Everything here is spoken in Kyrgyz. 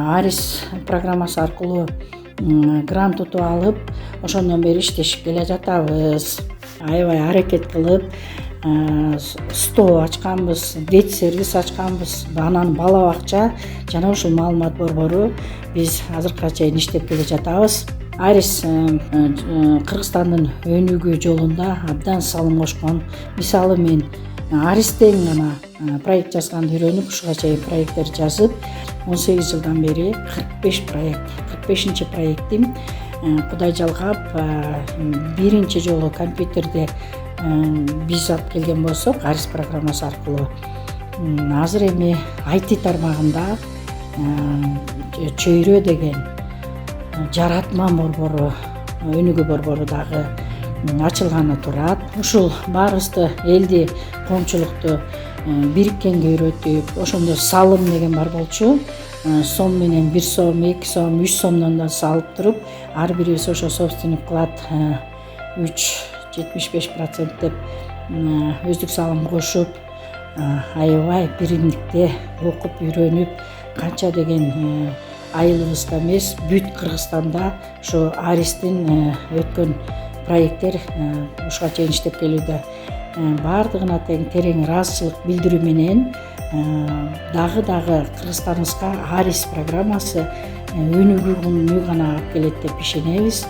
Арис программасы аркылуу грант утуп алып, ошондон бери иштешип келе жатабыз. Аябай аракет кылып стоо ачканбыз, дет сервис ачканбыз. Анан бала бакча жана ушул маалымат борбору биз азыркыга чейин иштеп келе жатабыз. Арис Кыргызстандын өнүгүү жолунда абдан салым кошкон. Мисалы мен Аристен гана проект жазганды үйрөнүп, ушуга чейин проекттер жазып, 18 жылдан бери 45 проект, 45-нчи проектим Кудай жалгап, биринчи жолу компьютерде биз алып келген болсок, Арис программасы аркылуу. Азыр эми IT тармагында чөйрө деген жаратма борбору, өнүгүү борбору дагы ачылганы турат. Ушул баарыбызды, элди, коомчулукту бириккенге үйрөтүп, ошондо салым деген бар болчу. Сом менен 1 сом, 2 сом, 3 сомдон да салып туруп, ар бирибиз ошо собственник вклад 3,75% деп өздүк салым кошуп, аябай биримдикте окуп үйрөнүп, канча деген айылыбызда эмес, бүт Кыргызстанда ошо Аристин өткөн проекттер ушуга чейин иштеп келүүдө. Бардыгына терең ыраазычылык билдирүү менен дагы Кыргызстаныбызга Арис программасы өнүгүүнү гана алып келет деп ишенебиз.